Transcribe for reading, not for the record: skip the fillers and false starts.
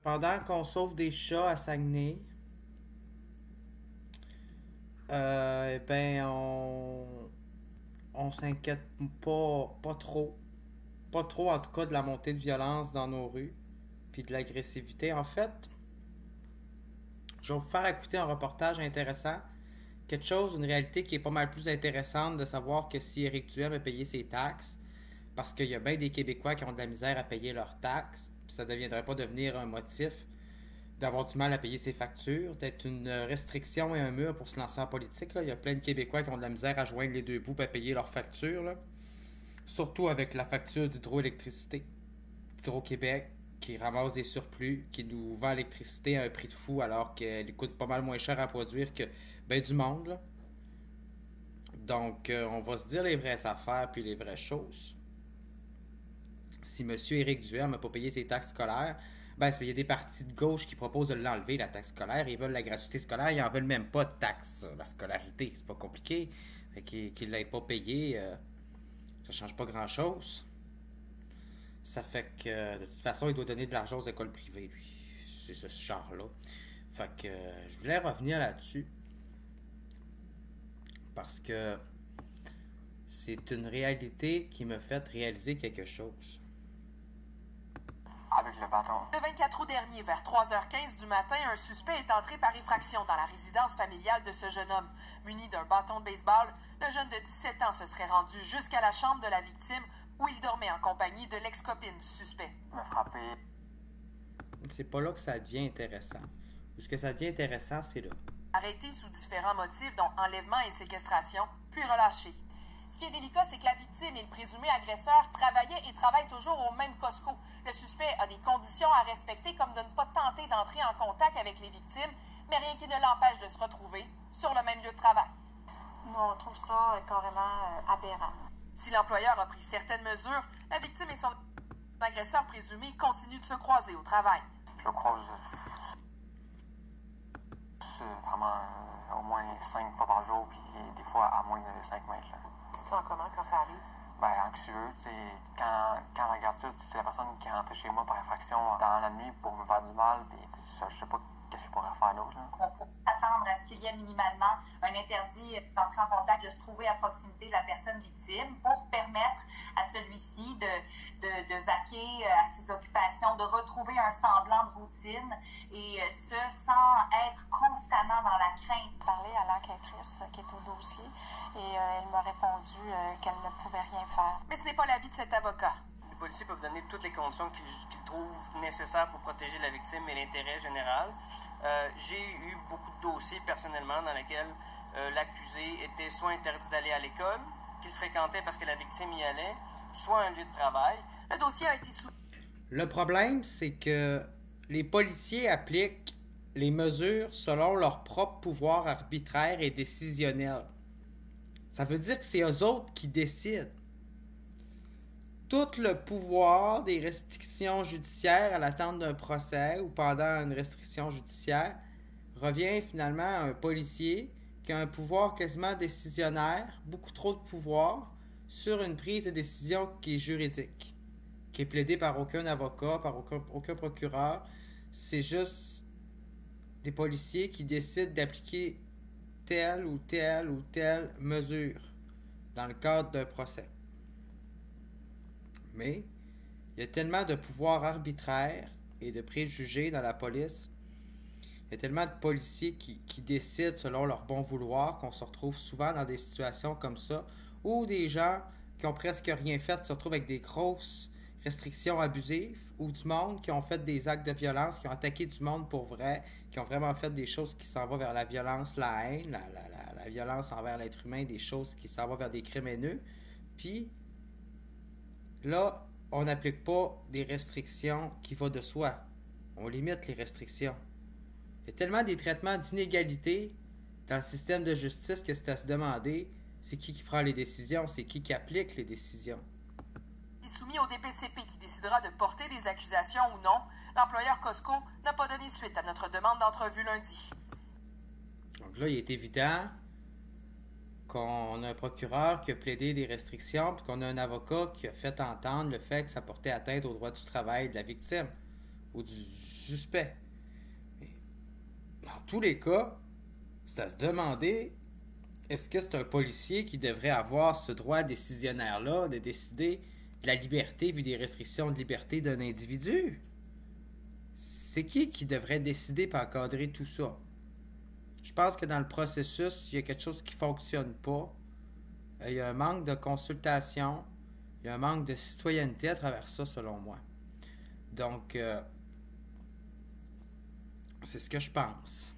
Pendant qu'on sauve des chats à Saguenay, eh ben on s'inquiète pas trop. Pas trop en tout cas de la montée de violence dans nos rues, puis de l'agressivité. En fait, je vais vous faire écouter un reportage intéressant. Quelque chose, une réalité qui est pas mal plus intéressante de savoir que si Éric Duhem a payé ses taxes, parce qu'il y a bien des Québécois qui ont de la misère à payer leurs taxes, puis ça ne deviendrait pas devenir un motif d'avoir du mal à payer ses factures, d'être une restriction et un mur pour se lancer en politique. Là. Il y a plein de Québécois qui ont de la misère à joindre les deux bouts pour payer leurs factures. Là. Surtout avec la facture d'hydroélectricité. Hydro-Québec qui ramasse des surplus, qui nous vend l'électricité à un prix de fou alors qu'elle coûte pas mal moins cher à produire que ben du monde. Là. Donc, on va se dire les vraies affaires puis les vraies choses. Si M. Éric Duhem n'a pas payé ses taxes scolaires, ben, il y a des partis de gauche qui proposent de l'enlever, la taxe scolaire. Ils veulent la gratuité scolaire, ils en veulent même pas de taxe. La scolarité, c'est pas compliqué. Fait qu'il ne l'ait pas payé, ça change pas grand-chose. Ça fait que, de toute façon, il doit donner de l'argent aux écoles privées, lui. C'est ce genre-là. Fait que, je voulais revenir là-dessus. Parce que c'est une réalité qui me fait réaliser quelque chose. Avec le bâton. Le 24 août dernier, vers 3h15 du matin, un suspect est entré par effraction dans la résidence familiale de ce jeune homme. Muni d'un bâton de baseball, le jeune de 17 ans se serait rendu jusqu'à la chambre de la victime où il dormait en compagnie de l'ex-copine du suspect. Me frapper. C'est pas là que ça devient intéressant. Où ce que ça devient intéressant, c'est là. Arrêté sous différents motifs, dont enlèvement et séquestration, puis relâché. Ce qui est délicat, c'est que la victime et le présumé agresseur travaillaient et travaillent toujours au même Costco. Le suspect a des conditions à respecter, comme de ne pas tenter d'entrer en contact avec les victimes, mais rien qui ne l'empêche de se retrouver sur le même lieu de travail. Nous, on trouve ça carrément aberrant. Si l'employeur a pris certaines mesures, la victime et son agresseur présumé continuent de se croiser au travail. Je le croise vraiment au moins 5 fois par jour, puis des fois à moins de 5 mètres. Là. Tu te sens comment quand ça arrive? Ben, anxieux, tu sais, quand on regarde ça, c'est la personne qui est rentrée chez moi par infraction dans la nuit pour me faire du mal, puis je sais pas qu'est-ce qu'il pourrait faire d'autre. On peut s'attendre à ce qu'il y ait minimalement un interdit d'entrer en contact, de se trouver à proximité de la personne victime pour permettre à celui-ci de vaquer à ses occupations, de retrouver un semblant de routine et ce, sans être constamment dans la crainte. Parler à l'enquêtrice qui est au dossier et elle m'a répondu qu'elle ne pouvait rien faire. Mais ce n'est pas l'avis de cet avocat. Les policiers peuvent donner toutes les conditions qu'ils trouvent nécessaires pour protéger la victime et l'intérêt général. J'ai eu beaucoup de dossiers personnellement dans lesquels l'accusé était soit interdit d'aller à l'école, qu'il fréquentait parce que la victime y allait, soit un lieu de travail. Le dossier a été soumis. Le problème, c'est que les policiers appliquent les mesures selon leur propre pouvoir arbitraire et décisionnel. Ça veut dire que c'est eux autres qui décident. Tout le pouvoir des restrictions judiciaires à l'attente d'un procès ou pendant une restriction judiciaire revient finalement à un policier qui a un pouvoir quasiment décisionnaire, beaucoup trop de pouvoir, sur une prise de décision qui est juridique, qui est plaidée par aucun avocat, par aucun procureur. C'est juste des policiers qui décident d'appliquer telle ou telle ou telle mesure dans le cadre d'un procès. Mais il y a tellement de pouvoirs arbitraires et de préjugés dans la police. Il y a tellement de policiers qui décident selon leur bon vouloir qu'on se retrouve souvent dans des situations comme ça où des gens qui ont presque rien fait se retrouvent avec des grosses restrictions abusives ou du monde qui ont fait des actes de violence, qui ont attaqué du monde pour vrai, qui ont vraiment fait des choses qui s'en vont vers la violence, la haine, la violence envers l'être humain, des choses qui s'en vont vers des crimes haineux. Puis là, on n'applique pas des restrictions qui vont de soi. On limite les restrictions. Il y a tellement des traitements d'inégalité dans le système de justice que c'est à se demander c'est qui prend les décisions, c'est qui applique les décisions. Soumis au DPCP qui décidera de porter des accusations ou non, l'employeur Costco n'a pas donné suite à notre demande d'entrevue lundi. Donc là, il est évident qu'on a un procureur qui a plaidé des restrictions puis qu'on a un avocat qui a fait entendre le fait que ça portait atteinte au droit du travail de la victime. ou du suspect. Mais dans tous les cas, c'est à se demander, est-ce que c'est un policier qui devrait avoir ce droit décisionnaire-là de décider de la liberté et des restrictions de liberté d'un individu? C'est qui devrait décider et encadrer tout ça? Je pense que dans le processus, il y a quelque chose qui ne fonctionne pas. Il y a un manque de consultation, il y a un manque de citoyenneté à travers ça, selon moi. Donc, c'est ce que je pense.